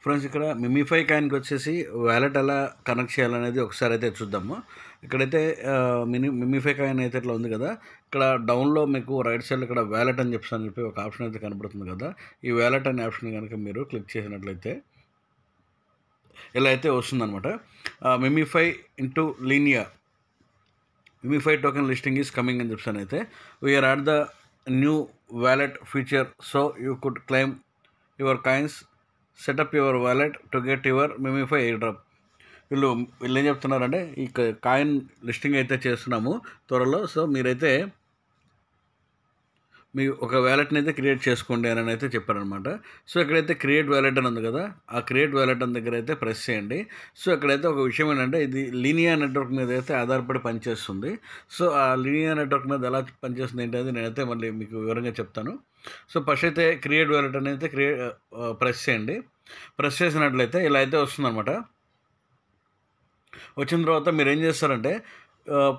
Friends ఇక్కడ మిమిఫై కాయిన్కి వచ్చేసి wallet ఎలా కనెక్ట్ చేయాలనేది ఒకసారి అయితే చూద్దాము. ఇక్కడైతే మిమిఫై కాయిన్ అయితే ఇట్లా ఉంది కదా, ఇక్కడ డౌన్లో మీకు రైట్ సైడ్లో ఇక్కడ వ్యాలెట్ అని చెప్పి ఒక ఆప్షన్ అయితే కనబడుతుంది కదా. ఈ వ్యాలెట్ అనే ఆప్షన్ కనుక మీరు క్లిక్ చేసినట్లయితే ఇలా అయితే వస్తుందన్నమాట. MemeFi into Linea MemeFi token listing is coming అని చెప్పాను. అయితే we're at the new wallet feature so you could claim your coins, set up your wallet to get your MemeFi airdrop. వీళ్ళు ఏం చెప్తున్నారంటే ఈ కాయిన్ లిస్టింగ్ అయితే చేస్తున్నాము త్వరలో, సో మీరైతే మీ ఒక వ్యాలెట్ని అయితే క్రియేట్ చేసుకోండి అని అయితే చెప్పారనమాట. సో ఇక్కడైతే క్రియేట్ వ్యాలెట్ అని ఉంది కదా, ఆ క్రియేట్ వ్యాలెట్ అని దగ్గర అయితే ప్రెస్ చేయండి. సో ఇక్కడైతే ఒక విషయం ఏంటంటే ఇది లీనియా నెట్వర్క్ మీద అయితే ఆధారపడి పనిచేస్తుంది. సో ఆ లీనియా నెట్వర్క్ మీద ఎలా పనిచేస్తుంది ఏంటంటే నేనైతే మళ్ళీ మీకు వివరంగా చెప్తాను. సో ఫస్ట్ అయితే క్రియేట్ వ్యాలెట్ అనేది ప్రెస్ చేయండి. ప్రెస్ చేసినట్లయితే ఇలా అయితే వస్తుందన్నమాట. వచ్చిన తర్వాత మీరు ఏం చేస్తారంటే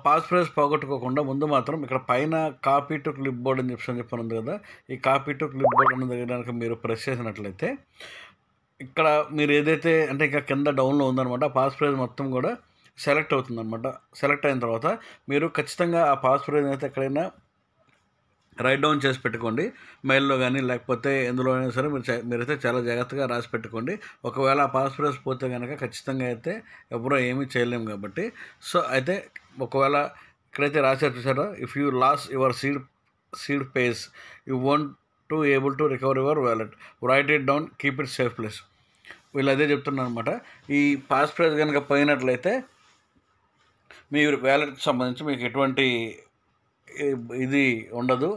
పాస్ ఫ్రేజ్ పోగొట్టుకోకుండా ముందు మాత్రం ఇక్కడ పైన కాపీ టు క్లిప్ బోర్డ్ అని చెప్పాను ఉంది కదా, ఈ కాపీ టు క్లిప్ బోర్డ్ అన్న దగ్గర కనుక మీరు ప్రెస్ చేసినట్లయితే ఇక్కడ మీరు ఏదైతే అంటే ఇంకా కింద డౌన్లో ఉందన్నమాట, పాస్ ఫ్రేజ్ మొత్తం కూడా సెలెక్ట్ అవుతుందన్నమాట. సెలెక్ట్ అయిన తర్వాత మీరు ఖచ్చితంగా ఆ పాస్ ఫ్రేజ్ అయితే ఎక్కడైనా రైట్ డౌన్ చేసి పెట్టుకోండి. మెయిల్లో కానీ లేకపోతే ఎందులో అయినా సరే మీరైతే చాలా జాగ్రత్తగా రాసి పెట్టుకోండి. ఒకవేళ ఆ పాస్వర్డ్ పోతే కనుక ఖచ్చితంగా అయితే ఎవరో ఏమీ చేయలేము కాబట్టి. సో అయితే ఒకవేళ ఇక్కడైతే రాశారు చూసారా, if you lose your seed page you want to able to recover your wallet, write it down, keep it safe place. వీళ్ళు అదే చెప్తున్నారు అనమాట. ఈ పాస్ ఫ్రేజ్ కనుక పోయినట్లయితే మీ వ్యాలెట్కి సంబంధించి మీకు ఎటువంటి ఇది ఉండదు.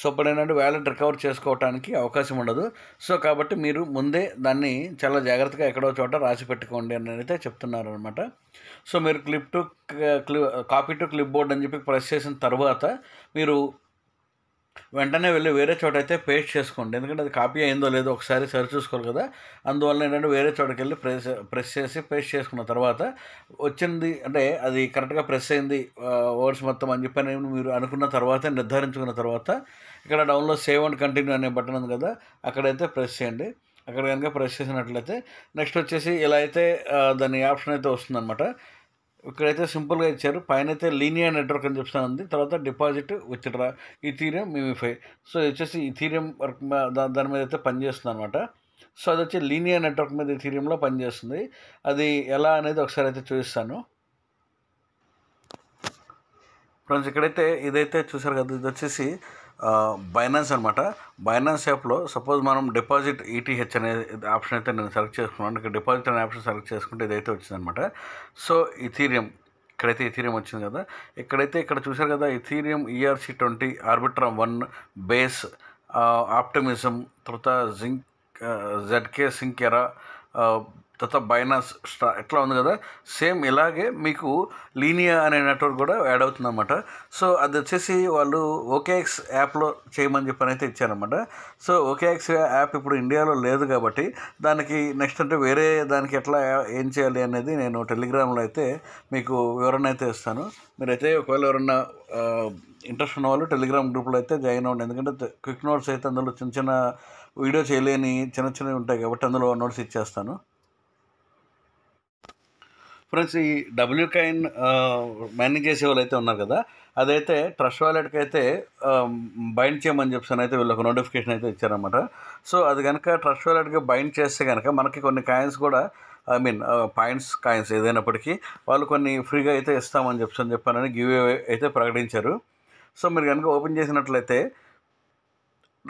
సో ఇప్పుడు ఏంటంటే వ్యాలెట్ రికవర్ చేసుకోవడానికి అవకాశం ఉండదు. సో కాబట్టి మీరు ముందే దాన్ని చాలా జాగ్రత్తగా ఎక్కడో చోట రాసి పెట్టుకోండి అని అయితే చెప్తున్నారు అనమాట. సో మీరు కాపీ టు క్లిప్ బోర్డ్ అని చెప్పి ప్రెస్ చేసిన తర్వాత మీరు వెంటనే వెళ్ళి వేరే చోట అయితే పేస్ట్ చేసుకోండి. ఎందుకంటే అది కాపీ అయిందో లేదో ఒకసారి సరి చూసుకోవాలి కదా. అందువల్ల ఏంటంటే వేరే చోటకి వెళ్ళి ప్రెస్ చేసి పేస్ట్ చేసుకున్న తర్వాత వచ్చింది అంటే అది కరెక్ట్గా ప్రెస్ అయింది వర్డ్స్ మొత్తం అని చెప్పని మీరు అనుకున్న తర్వాత నిర్ధారించుకున్న తర్వాత ఇక్కడ డౌన్లో సేవ్ అండ్ కంటిన్యూ అనే బటన్ ఉంది కదా, అక్కడైతే ప్రెస్ చేయండి. అక్కడ కనుక ప్రెస్ చేసినట్లయితే నెక్స్ట్ వచ్చేసి ఇలా అయితే దాని ఆప్షన్ అయితే వస్తుందన్నమాట. ఇక్కడైతే సింపుల్గా ఇచ్చారు. పైన అయితే లీనియర్ నెట్వర్క్ అని ఉంది, తర్వాత డిపాజిట్ విత్డ్రా ఇథీరియం మిమిఫై. సో ఇది వచ్చేసి ఇథీరియం వర్క్ దాని మీద అయితే పనిచేస్తుంది అనమాట. సో అది వచ్చి లీనియర్ నెట్వర్క్ మీద ఇథీరియంలో పనిచేస్తుంది. అది ఎలా అనేది ఒకసారి అయితే చూపిస్తాను ఫ్రెండ్స్. ఇక్కడైతే ఇదైతే చూసారు కదా, ఇది వచ్చేసి బైనాన్స్ అనమాట. బైనాన్స్ యాప్లో సపోజ్ మనం డిపాజిట్ ఈటీహెచ్ అనే ఆప్షన్ అయితే నేను సెలెక్ట్ చేసుకున్నాను. ఇక్కడ డిపాజిట్ అనే ఆప్షన్ సెలెక్ట్ చేసుకుంటే ఇదైతే వచ్చిందనమాట. సో ఇథీరియం ఇక్కడైతే ఇథీరియం వచ్చింది కదా, ఇక్కడ చూసారు కదా ఇథీరియం ERC20 ఆర్బిట్రా 1 బేస్ ఆప్టిమిజం, తర్వాత ZK సింకెరా, తర్వాత బైనాన్స్ ఎట్లా ఉంది కదా, సేమ్ ఇలాగే మీకు లీనియా అనే నెట్వర్క్ కూడా యాడ్ అవుతుందన్నమాట. సో అది వచ్చేసి వాళ్ళు OKX యాప్లో చేయమని చెప్పని అయితే ఇచ్చారన్నమాట. సో OKX యాప్ ఇప్పుడు ఇండియాలో లేదు కాబట్టి దానికి నెక్స్ట్ అంటే వేరే దానికి ఎట్లా ఏం చేయాలి అనేది నేను టెలిగ్రామ్లో అయితే మీకు వివరణ అయితే ఇస్తాను. మీరైతే ఒకవేళ ఎవరన్నా ఇంట్రెస్ట్ ఉన్న వాళ్ళు టెలిగ్రామ్ గ్రూప్లో అయితే జాయిన్ అవ్వండి. ఎందుకంటే క్విక్ నోట్స్ అయితే అందులో చిన్న వీడియో చేయలేని చిన్నవి ఉంటాయి కాబట్టి అందులో నోట్స్ ఇచ్చేస్తాను ఫ్రెండ్స్. ఈ డబ్ల్యూకాయిన్ మైనింగ్ చేసే వాళ్ళు అయితే ఉన్నారు కదా, అదైతే ట్రస్ట్ వాలెట్కి అయితే బైండ్ చేయమని చెప్పాను అయితే వీళ్ళకి నోటిఫికేషన్ అయితే ఇచ్చారన్నమాట. సో అది కనుక ట్రస్ట్ వాలెట్కి బైండ్ చేస్తే కనుక మనకి కొన్ని కాయిన్స్ కూడా కాయిన్స్ ఏదైనప్పటికీ వాళ్ళు కొన్ని ఫ్రీగా అయితే ఇస్తామని చెప్పానని గివ్ అయితే ప్రకటించారు. సో మీరు కనుక ఓపెన్ చేసినట్లయితే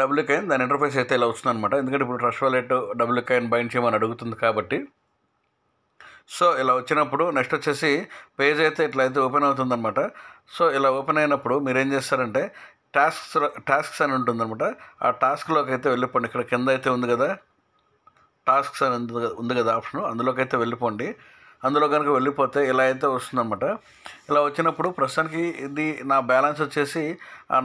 డబ్ల్యూకాయిన్ దాని ఇంటర్ఫేస్ అయితే ఇలా వస్తుందన్నమాట. ఎందుకంటే ఇప్పుడు ట్రస్ట్ వాలెట్ డబ్ల్యూకాయిన్ బైండ్ చేయమని అడుగుతుంది కాబట్టి. సో ఇలా వచ్చినప్పుడు నెక్స్ట్ వచ్చేసి పేజ్ అయితే ఇట్లా అయితే ఓపెన్ అవుతుందన్నమాట. సో ఇలా ఓపెన్ అయినప్పుడు మీరు ఏం చేస్తారంటే టాస్క్స్ అని ఉంటుందన్నమాట. ఆ టాస్క్లోకి అయితే వెళ్ళిపోండి. ఇక్కడ కింద అయితే ఉంది కదా టాస్క్స్ అని ఉంది కదా ఆప్షన్, అందులోకి అయితే వెళ్ళిపోండి. అందులో కనుక వెళ్ళిపోతే ఇలా అయితే వస్తుందన్నమాట. ఇలా వచ్చినప్పుడు ప్రస్తుతానికి ఇది నా బ్యాలెన్స్ వచ్చేసి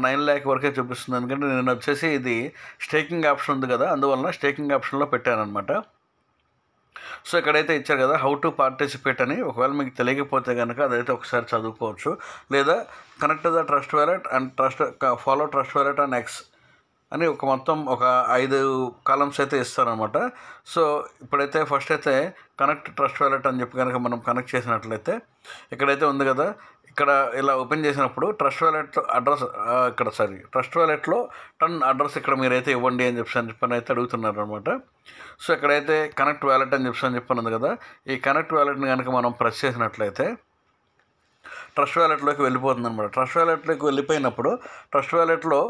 9 lakh వరకే చూపిస్తుంది. ఎందుకంటే నేను వచ్చేసి ఇది స్టేకింగ్ ఆప్షన్ ఉంది కదా, అందువలన స్టేకింగ్ ఆప్షన్లో పెట్టానమాట. సో ఇక్కడైతే ఇచ్చారు కదా హౌ టు పార్టిసిపేట్ అని, ఒకవేళ మీకు తెలియకపోతే కనుక అదైతే ఒకసారి చదువుకోవచ్చు. లేదా connect the trust wallet and follow trust wallet on X అని మొత్తం ఒక 5 కాలమ్స్ అయితే ఇస్తారనమాట. సో ఇప్పుడైతే ఫస్ట్ అయితే కనెక్ట్ ట్రస్ట్ వాలెట్ అని చెప్పి కనుక మనం కనెక్ట్ చేసినట్లయితే ఇక్కడైతే ఉంది కదా, ఇక్కడ ఇలా ఓపెన్ చేసినప్పుడు ట్రస్ట్ వాలెట్ అడ్రస్ ట్రస్ట్ వాలెట్లో టన్ అడ్రస్ ఇక్కడ మీరైతే ఇవ్వండి అని చెప్పని అయితే అడుగుతున్నారు అనమాట. సో ఇక్కడైతే కనెక్ట్ వాలెట్ అని చెప్పనుంది కదా, ఈ కనెక్ట్ వాలెట్ని కనుక మనం ప్రెస్ చేసినట్లయితే ట్రస్ట్ వాలెట్లోకి వెళ్ళిపోతుంది అనమాట. ట్రస్ట్ వాలెట్లోకి వెళ్ళిపోయినప్పుడు ట్రస్ట్ వాలెట్లో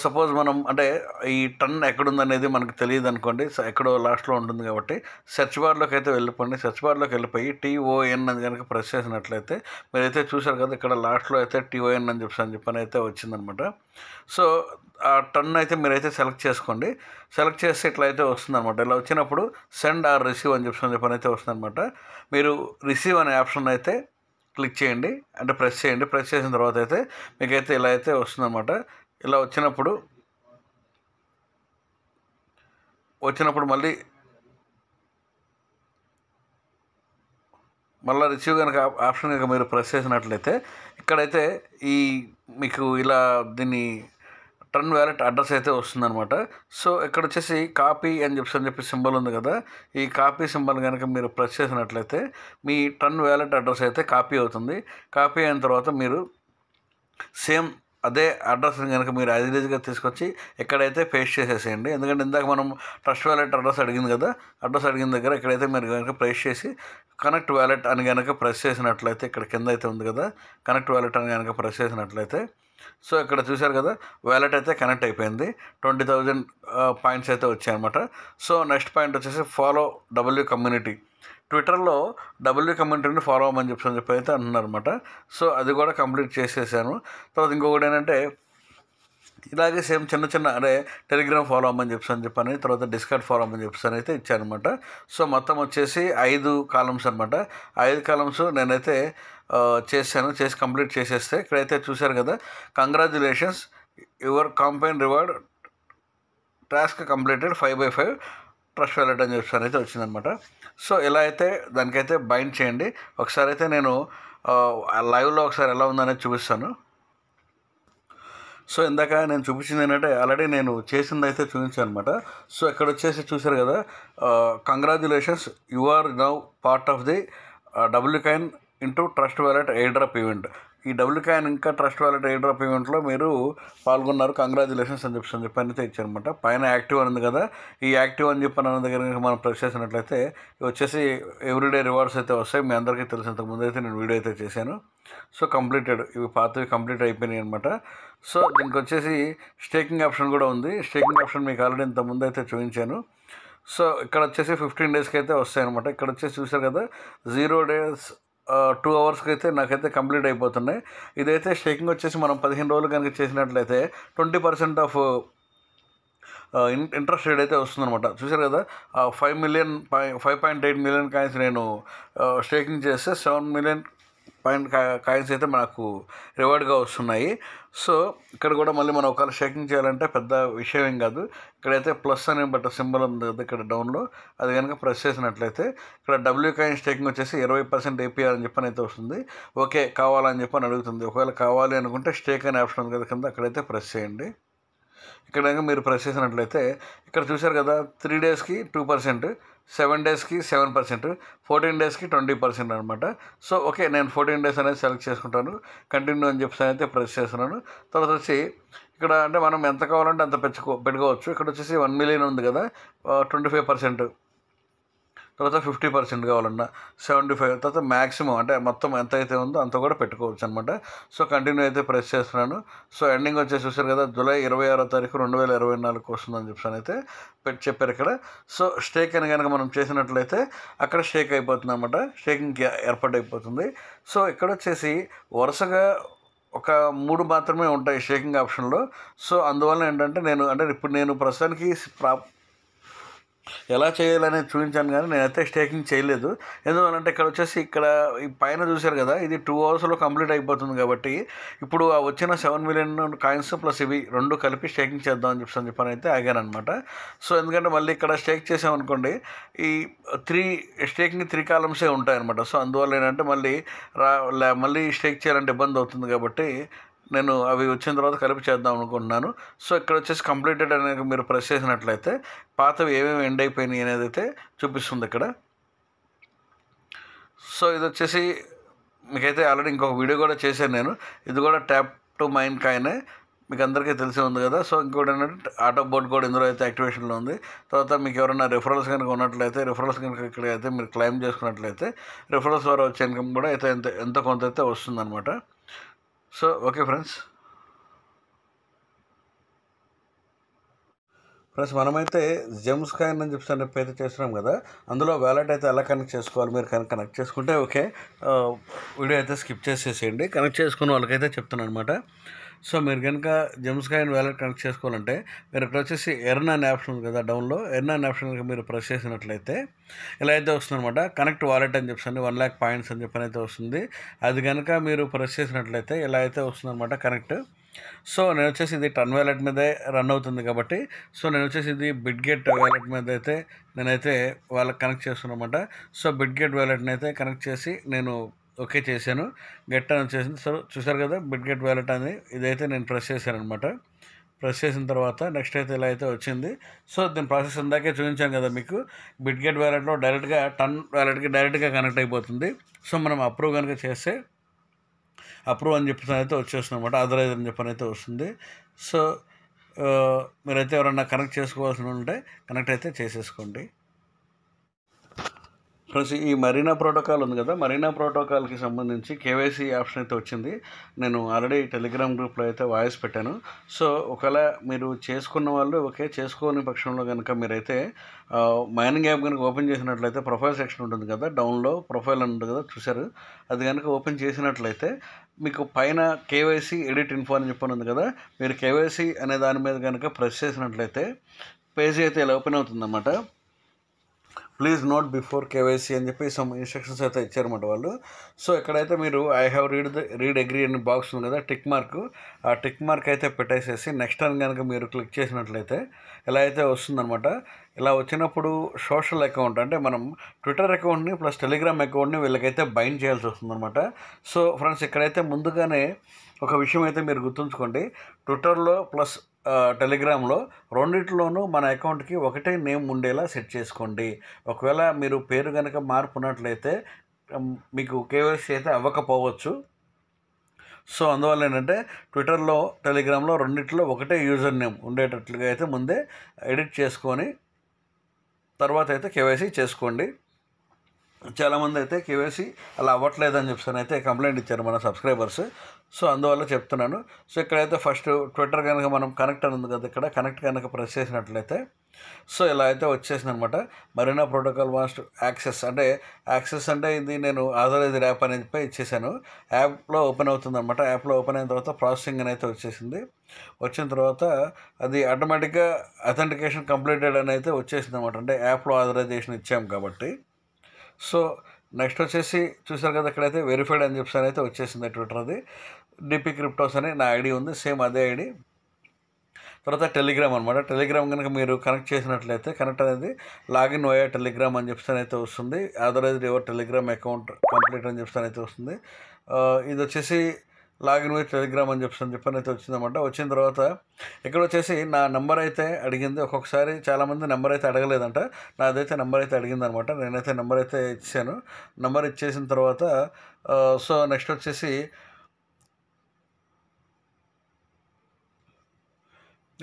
సపోజ్ మనం అంటే ఈ టన్ ఎక్కడుందనేది మనకు తెలియదు అనుకోండి, ఎక్కడో లాస్ట్లో ఉంటుంది కాబట్టి సెర్చ్ బార్లోకి అయితే వెళ్ళిపోండి. సెర్చ్ బార్లోకి వెళ్ళిపోయి TON అని కనుక ప్రెస్ చేసినట్లయితే మీరైతే చూసారు కదా, ఇక్కడ లాస్ట్లో అయితే TON అని చెప్పని అయితే వచ్చిందనమాట. సో ఆ టన్ అయితే మీరైతే సెలెక్ట్ చేసుకోండి. సెలెక్ట్ చేస్తే ఇట్లా అయితే వస్తుందన్నమాట. ఇలా వచ్చినప్పుడు సెండ్ ఆర్ రిసీవ్ అని చెప్పని అయితే వస్తుందన్నమాట. మీరు రిసీవ్ అనే ఆప్షన్ అయితే క్లిక్ చేయండి, అంటే ప్రెస్ చేయండి. ప్రెస్ చేసిన తర్వాత అయితే మీకైతే ఇలా అయితే వస్తుందన్నమాట. ఇలా వచ్చినప్పుడు మళ్ళీ రిసీవ్ కనుక ఆప్షన్ కనుక మీరు ప్రెస్ చేసినట్లయితే ఇక్కడైతే మీకు ఇలా దీన్ని టర్న్ వ్యాలెట్ అడ్రస్ అయితే వస్తుందన్నమాట. సో ఇక్కడ వచ్చేసి కాపీ అని చెప్పి సింబల్ ఉంది కదా, ఈ కాపీ సింబల్ కనుక మీరు ప్రెస్ చేసినట్లయితే మీ టర్న్ వ్యాలెట్ అడ్రస్ అయితే కాపీ అవుతుంది. కాపీ అయిన తర్వాత మీరు సేమ్ అదే అడ్రస్ని కనుక మీరు యాజ్ ఇట్ ఈజ్గా తీసుకొచ్చి ఎక్కడైతే పేస్ట్ చేసేసేయండి. ఎందుకంటే ఇందాక మనం ట్రస్ట్ వ్యాలెట్ అడ్రస్ అడిగింది కదా, అడ్రస్ అడిగిన దగ్గర ఇక్కడైతే మీరు కనుక పేస్ట్ చేసి కనెక్ట్ వ్యాలెట్ అని కనుక ప్రెస్ చేసినట్లయితే ఇక్కడ కింద అయితే ఉంది కదా, కనెక్ట్ వ్యాలెట్ అని కనుక ప్రెస్ చేసినట్లయితే సో ఇక్కడ చూశారు కదా, వ్యాలెట్ అయితే కనెక్ట్ అయిపోయింది. 20,000 పాయింట్స్ అయితే వచ్చాయన్నమాట. సో నెక్స్ట్ పాయింట్ వచ్చేసి ఫాలో W కమ్యూనిటీ. ట్విట్టర్లో W కమ్యూనిటీని ఫాలో అవ్వమని చెప్పి అయితే అంటున్నారన్నమాట. సో అది కూడా కంప్లీట్ చేసేసాను. తర్వాత ఇంకొకటి ఏంటంటే ఇలాగే సేమ్ చిన్న అంటే టెలిగ్రామ్ ఫాలో అవ్వమని చెప్పని, తర్వాత డిస్కార్డ్ ఫాలో అవ్వమని చెప్పని అయితే ఇచ్చానమాట. సో మొత్తం వచ్చేసి 5 కాలమ్స్ అనమాట. 5 కాలమ్స్ నేనైతే చేసి కంప్లీట్ చేసేస్తే ఇక్కడైతే చూశారు కదా, congratulations your campaign reward task completed 5/5 trust wallet అని చెప్పని అయితే వచ్చిందనమాట. సో ఇలా అయితే దానికైతే బైండ్ చేయండి. ఒకసారి అయితే నేను లైవ్లో ఒకసారి ఎలా ఉందనేది చూపిస్తాను. సో ఇందాక నేను చూపించింది ఏంటంటే ఆల్రెడీ నేను చేసింది అయితే చూపించాను అనమాట. సో ఇక్కడ వచ్చేసి చూశారు కదా, congratulations you are now part of the WCoin into trust wallet airdrop event. ఈ WCoin ఇంకా ట్రస్ట్ వాలెట్ ఎయిర్ డ్రాప్ ఈవెంట్లో మీరు పాల్గొన్నారు, కంగ్రాచ్యులేషన్స్ అని చెప్పని అయితే ఇచ్చారనమాట. పైన యాక్టివ్ అని ఉంది కదా, ఈ యాక్టివ్ అని చెప్పని అన్న దగ్గర మనం ప్రెస్ చేసినట్లయితే వచ్చేసి ఎవ్రీడే రివార్డ్స్ అయితే వస్తాయి. మీ అందరికీ తెలిసినంత ముందు అయితే నేను వీడియో అయితే చేశాను. సో కంప్లీటెడ్, ఇవి పాతవి కంప్లీట్ అయిపోయినాయి అనమాట. సో దీనికి వచ్చేసి స్టేకింగ్ ఆప్షన్ కూడా ఉంది. స్టేకింగ్ ఆప్షన్ మీకు ఆల్రెడీ ఇంత ముందు అయితే చూపించాను. సో ఇక్కడ వచ్చేసి 15 డేస్కి అయితే వస్తాయన్నమాట. ఇక్కడ వచ్చేసి చూసారు కదా, 0 days 2 hours అయితే నాకైతే కంప్లీట్ అయిపోతున్నాయి. ఇదైతే స్టేకింగ్ వచ్చేసి మనం 15 రోజులు కనుక చేసినట్లయితే 20% ఆఫ్ ఇంట్రెస్ట్ రేట్ అయితే వస్తుందన్నమాట. చూసారు కదా, 5.8 million కాయిన్స్ నేను స్టేకింగ్ చేస్తే 7 million కాయిన్స్ అయితే మనకు రివార్డ్గా వస్తున్నాయి. సో ఇక్కడ కూడా మళ్ళీ మనం ఒకవేళ స్టేకింగ్ చేయాలంటే పెద్ద విషయం ఏం కాదు. ఇక్కడైతే ప్లస్ అనే సింబల్ ఉంది కదా ఇక్కడ డౌన్లో, అది కనుక ప్రెస్ చేసినట్లయితే ఇక్కడ WCoin స్టేకింగ్ వచ్చేసి 20% APR అని చెప్పని అయితే వస్తుంది. ఓకే కావాలని చెప్పని అడుగుతుంది. ఒకవేళ కావాలి అనుకుంటే స్టేక్ అనే ఆప్షన్ ఉంది కదా కింద, అక్కడైతే ప్రెస్ చేయండి. ఇక్కడ మీరు ప్రెస్ చేసినట్లయితే ఇక్కడ చూశారు కదా, 3 daysకి 2%, 7 daysకి 7%, 14 daysకి 20% అనమాట. సో ఓకే నేను 14 days అనేది సెలెక్ట్ చేసుకుంటాను. కంటిన్యూ అని చెప్పి అయితే ప్రెస్ చేస్తున్నాను. తర్వాత వచ్చి ఇక్కడ అంటే మనం ఎంత కావాలంటే అంత పెట్టుకోవచ్చు. ఇక్కడ వచ్చేసి 1 million ఉంది కదా, 25%, తర్వాత 50% కావాలన్నా 75, తర్వాత మ్యాక్సిమం అంటే మొత్తం ఎంత అయితే ఉందో అంత కూడా పెట్టుకోవచ్చు అనమాట. సో కంటిన్యూ అయితే ప్రెస్ చేస్తున్నాను. సో ఎండింగ్ వచ్చేసి చూసారు కదా, జూలై 26వ తారీఖు 2024 వస్తుందని చెప్పని అయితే చెప్పారు ఇక్కడ. సో స్టేక్ అని కనుక మనం చేసినట్లయితే అక్కడ స్టేక్ అయిపోతుంది అనమాట, స్టేకింగ్ ఏర్పాటు అయిపోతుంది. సో ఇక్కడ వచ్చేసి వరుసగా ఒక 3 మాత్రమే ఉంటాయి స్టేకింగ్ ఆప్షన్లో. సో అందువల్ల ఏంటంటే ఇప్పుడు నేను ప్రస్తుతానికి ఎలా చేయాలనేది చూపించాను, కానీ నేనైతే స్టేకింగ్ చేయలేదు. ఎందువల్లంటే ఇక్కడ వచ్చేసి ఇక్కడ ఈ పైన చూశారు కదా, ఇది 2 hours కంప్లీట్ అయిపోతుంది. కాబట్టి ఇప్పుడు ఆ వచ్చిన 7 million కాయిన్స్ ప్లస్ ఇవి 2 కలిపి స్టేకింగ్ చేద్దామని చెప్పని అయితే ఆగాను అనమాట. సో ఎందుకంటే మళ్ళీ ఇక్కడ స్టేక్ చేసామనుకోండి, ఈ స్టేకింగ్ 3 కాలమ్సే ఉంటాయన్నమాట. సో అందువల్ల ఏంటంటే మళ్ళీ స్టేక్ చేయాలంటే ఇబ్బంది అవుతుంది. కాబట్టి నేను అవి వచ్చిన తర్వాత కలిపి చేద్దాం అనుకుంటున్నాను. సో ఇక్కడ వచ్చేసి కంప్లీటెడ్ అనేది మీరు ప్రెస్ చేసినట్లయితే పాతవి ఏమేమి ఎండ్ అయిపోయినాయి అనేది అయితే చూపిస్తుంది ఇక్కడ. సో ఇది వచ్చేసి మీకైతే ఆల్రెడీ ఇంకొక వీడియో కూడా చేశాను నేను. ఇది కూడా ట్యాప్ టు మైన్ కాయినే, మీకు అందరికీ తెలిసి ఉంది కదా. సో ఇంకోటి ఏంటంటే ఆటో బోర్డ్ కూడా ఇందులో అయితే యాక్టివేషన్లో ఉంది. తర్వాత మీకు ఎవరైనా రిఫరల్స్ కనుక ఉన్నట్లయితే రిఫరల్స్ కనుక ఇక్కడ అయితే మీరు క్లెయిమ్ చేసుకున్నట్లయితే రిఫరల్స్ ద్వారా వచ్చే ఇన్కమ్ కూడా అయితే ఎంతో కొంత అయితే వస్తుందన్నమాట. సో ఓకే ఫ్రెండ్స్, మనమైతే జెమ్స్ కాయిన్ అని చెప్పి అయితే చేస్తున్నాం కదా, అందులో వ్యాలెట్ అయితే ఎలా కనెక్ట్ చేసుకోవాలి, మీరు కనెక్ట్ చేసుకుంటే ఓకే, వీడియో అయితే స్కిప్ చేసేసేయండి. కనెక్ట్ చేసుకున్న వాళ్ళకైతే చెప్తున్నాను అనమాట. సో మీరు కనుక జెమ్స్ కాయిన్ వ్యాలెట్ కనెక్ట్ చేసుకోవాలంటే మీరు ఇక్కడ వచ్చేసి ఎర్న్ అనే ఆప్షన్ ఉంది కదా, డౌన్లో ఎర్న్ అనే ఆప్షన్ కనుక మీరు ప్రెస్ చేసినట్లయితే ఇలా అయితే వస్తుంది అనమాట. కనెక్ట్ వాలెట్ అని చెప్పి 1,00,000 పాయింట్స్ అని చెప్పి అయితే వస్తుంది. అది కనుక మీరు ప్రెస్ చేసినట్లయితే ఇలా అయితే వస్తుంది అనమాట కనెక్ట్. సో నేను వచ్చేసి ఇది టర్న్ వ్యాలెట్ మీదే రన్ అవుతుంది కాబట్టి, సో నేను వచ్చేసి ఇది బిట్గెట్ వ్యాలెట్ మీద అయితే నేనైతే వాళ్ళకి కనెక్ట్ చేస్తున్నానమాట. సో బిట్గెట్ వ్యాలెట్ని అయితే కనెక్ట్ చేసి నేను ఓకే చేశాను, గెట్ అని వచ్చేసింది. సో చూసారు కదా బిట్గెట్ వ్యాలెట్ అని, ఇదైతే నేను ప్రెస్ చేశాను అనమాట. ప్రెస్ చేసిన తర్వాత నెక్స్ట్ అయితే ఇలా అయితే వచ్చింది. సో దీని ప్రాసెస్ ఇందాకే చూపించాను కదా మీకు, బిట్గెట్ వ్యాలెట్లో డైరెక్ట్గా టర్న్ వ్యాలెట్కి డైరెక్ట్గా కనెక్ట్ అయిపోతుంది. సో మనం అప్రూవ్ కనుక చేస్తే అప్రూవ్ అని చెప్పి అయితే వచ్చేస్తుంది అనమాట, ఆథరైజ్ అని చెప్పని అయితే వస్తుంది. సో మీరైతే ఎవరన్నా కనెక్ట్ చేసుకోవాల్సి ఉంటే కనెక్ట్ అయితే చేసేసుకోండి. ప్లస్ ఈ మరీనా ప్రోటోకాల్ ఉంది కదా, మరీనా ప్రోటోకాల్కి సంబంధించి కేవైసీ ఆప్షన్ అయితే వచ్చింది. నేను ఆల్రెడీ టెలిగ్రామ్ గ్రూప్లో అయితే వాయిస్ పెట్టాను. సో ఒకవేళ మీరు చేసుకున్న వాళ్ళు ఓకే, చేసుకోని పక్షంలో కనుక మీరైతే మైనింగ్ యాప్ కనుక ఓపెన్ చేసినట్లయితే ప్రొఫైల్ సెక్షన్ ఉంటుంది కదా, డౌన్లో ప్రొఫైల్ అని ఉంటుంది కదా చూసారు, అది కనుక ఓపెన్ చేసినట్లయితే మీకు పైన కేవైసీ ఎడిట్ ఇన్ఫో అని చెప్పని ఉంది కదా, మీరు కేవైసీ అనే దాని మీద కనుక ప్రెస్ చేసినట్లయితే పేజీ అయితే ఇలా ఓపెన్ అవుతుందన్నమాట. ప్లీజ్ నోట్ బిఫోర్ కేవైసీ అని చెప్పి సమ్ ఇన్స్ట్రక్షన్స్ అయితే ఇచ్చారన్నమాట వాళ్ళు. సో ఎక్కడైతే మీరు ఐ హ్యావ్ రీడ్ అగ్రీ అని బాక్స్ ఉంది కదా, టిక్ మార్క్, ఆ టిక్ మార్క్ అయితే పెట్టేసేసి నెక్స్ట్ అని కనుక మీరు క్లిక్ చేసినట్లయితే ఇలా అయితే వస్తుందన్నమాట. ఇలా వచ్చినప్పుడు సోషల్ అకౌంట్ అంటే మనం ట్విట్టర్ అకౌంట్ని ప్లస్ టెలిగ్రామ్ అకౌంట్ని వీళ్ళకైతే బైండ్ చేయాల్సి వస్తుందన్నమాట. సో ఫ్రెండ్స్ ఇక్కడైతే ముందుగానే ఒక విషయం అయితే మీరు గుర్తుంచుకోండి, ట్విట్టర్లో ప్లస్ టెలిగ్రామ్లో రెండిట్లోనూ మన అకౌంట్కి ఒకటే నేమ్ ఉండేలా సెట్ చేసుకోండి. ఒకవేళ మీరు పేరు కనుక మార్పు ఉన్నట్లయితే మీకు కేవైసీ అయితే అవ్వకపోవచ్చు. సో అందువల్ల ఏంటంటే ట్విట్టర్లో టెలిగ్రామ్లో రెండిట్లో ఒకటే యూజర్ నేమ్ ఉండేటట్లుగా అయితే ముందే ఎడిట్ చేసుకొని తర్వాత అయితే కేవైసీ చేసుకోండి. చాలామంది అయితే కేవైసీ అలా అవ్వట్లేదని చెప్పి అయితే కంప్లైంట్ ఇచ్చారు మన సబ్స్క్రైబర్స్. సో అందువల్ల చెప్తున్నాను. సో ఇక్కడైతే ఫస్ట్ ట్విట్టర్ కనుక మనం కనెక్ట్ అని ఉంది కదా, ఇక్కడ కనెక్ట్ కనుక ప్రెస్ చేసినట్లయితే సో ఇలా అయితే వచ్చేసింది అనమాట. మరీనా ప్రోటోకాల్ వాస్ట్ యాక్సెస్ అంటే ఇది నేను ఆథరైజ్డ్ యాప్ అనేది ఇచ్చేసాను. యాప్లో ఓపెన్ అవుతుంది అనమాట. యాప్లో ఓపెన్ అయిన తర్వాత ప్రాసెసింగ్ అని అయితే వచ్చేసింది. వచ్చిన తర్వాత అది ఆటోమేటిక్గా అథెంటికేషన్ కంప్లీటెడ్ అని అయితే వచ్చేసింది అనమాట, అంటే యాప్లో ఆథరైజేషన్ ఇచ్చాము కాబట్టి. సో నెక్స్ట్ వచ్చేసి చూసారు కదా, ఇక్కడైతే వెరిఫైడ్ అని చెప్పి అయితే వచ్చేసింది ట్విట్టర్ది. డిపి క్రిప్టోస్ అని నా ఐడి ఉంది, సేమ్ అదే ఐడి. తర్వాత టెలిగ్రామ్ అనమాట, టెలిగ్రామ్ కనుక మీరు కనెక్ట్ చేసినట్లయితే కనెక్ట్ అనేది లాగిన్ వయా టెలిగ్రామ్ అని చెప్పి అయితే వస్తుంది. Authorised your Telegram account complete అని చెప్పి అయితే వస్తుంది. ఇది వచ్చేసి లాగిన్ విత్ టెలిగ్రామ్ అని చెప్పని అయితే వచ్చిందన్నమాట. వచ్చిన తర్వాత ఇక్కడ వచ్చేసి నా నెంబర్ అయితే అడిగింది. ఒక్కొక్కసారి చాలామంది నెంబర్ అయితే అడగలేదంట, నాదైతే నెంబర్ అయితే అడిగిందనమాట. నేనైతే నెంబర్ అయితే ఇచ్చాను. నెంబర్ ఇచ్చేసిన తర్వాత సో నెక్స్ట్ వచ్చేసి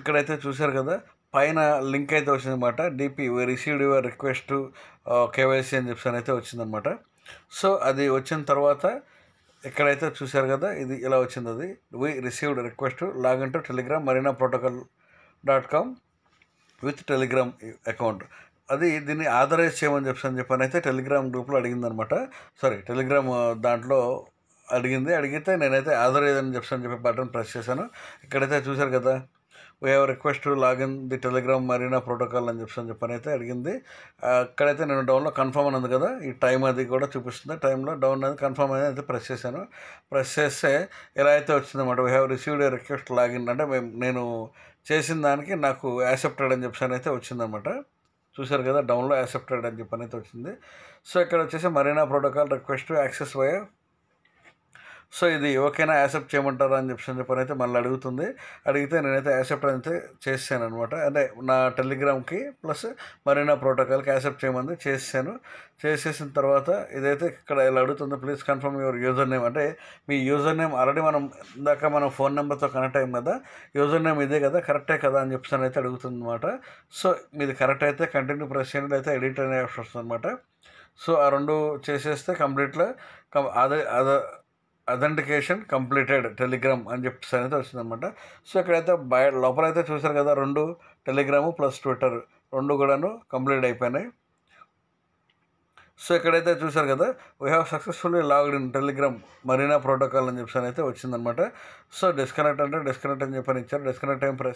ఇక్కడైతే చూశారు కదా, పైన లింక్ అయితే వచ్చిందన్నమాట. DP received your request KYC అని చెప్పి అయితే వచ్చిందనమాట. సో అది వచ్చిన తర్వాత ఇక్కడైతే చూశారు కదా, ఇది ఇలా వచ్చింది. అది we received request login to Telegram marinaprotocol.com with Telegram account. అది దీన్ని ఆథరైజ్ చేయమని చెప్పని అయితే టెలిగ్రామ్ గ్రూప్లో అడిగిందనమాట. సారీ టెలిగ్రామ్ దాంట్లో అడిగితే నేనైతే ఆథరైజ్ అని చెప్పి బటన్ ప్రెస్ చేశాను. ఇక్కడైతే చూశారు కదా, we have request login the Telegram Marina protocol అని చెప్పని అయితే అడిగింది. అక్కడైతే నేను డౌన్లో కన్ఫర్మ్ అని ఉంది కదా, ఈ టైం అది కూడా చూపిస్తుంది. టైంలో డౌన్ అనేది కన్ఫర్మ్ అనేది అయితే ప్రెస్ చేశాను. ప్రెస్ చేస్తే ఇలా అయితే వచ్చిందన్నమాట, we have received a request login, అంటే నేను చేసిన దానికి నాకు యాక్సెప్టెడ్ అని చెప్పని అయితే వచ్చిందన్నమాట. చూశారు కదా, డౌన్లో యాక్సెప్టెడ్ అని చెప్పని అయితే వచ్చింది. సో ఇక్కడ వచ్చేసి Marina protocol request access via. So ఇది ఓకేనా, యాక్సెప్ట్ చేయమంటారా అని చెప్పని అయితే మళ్ళీ అడుగుతుంది. అడిగితే నేనైతే యాక్సెప్ట్ అయితే చేసాను అనమాట. అంటే నా టెలిగ్రామ్కి ప్లస్ మరీనా ప్రోటోకాల్కి యాక్సెప్ట్ చేయమంది చేసాను. చేసేసిన తర్వాత ఇదైతే ఇక్కడ ఇలా అడుగుతుంది, please confirm your user name. అంటే మీ యూజర్ నేమ్ ఆల్రెడీ మనం ఇందాక మనం ఫోన్ నెంబర్తో కనెక్ట్ అయ్యాం కదా, యూజర్ నేమ్ ఇదే కదా, కరెక్టే కదా అని చెప్పి అయితే అడుగుతుంది అనమాట. సో మీది కరెక్ట్ అయితే కంటిన్యూ ప్రెస్ చేయండి, అయితే ఎడిట్ అనే ఆప్షన్ వస్తుంది అనమాట. సో ఆ రెండు చేసేస్తే కంప్లీట్గా అదే అథెంటికేషన్ కంప్లీటెడ్ టెలిగ్రామ్ అని చెప్పేసి అయితే వచ్చిందనమాట. సో ఇక్కడైతే లోపలైతే చూసారు కదా, 2 టెలిగ్రాము ప్లస్ ట్విట్టర్ 2 కూడాను కంప్లీట్ అయిపోయినాయి. సో ఇక్కడైతే చూసారు కదా, we have successfully logged in Telegram Marina protocol అని చెప్పి అయితే వచ్చిందనమాట. సో డిస్కనెక్ట్ అంటే డిస్కనెక్ట్ అని చెప్పని ఇచ్చారు. Disconnect time press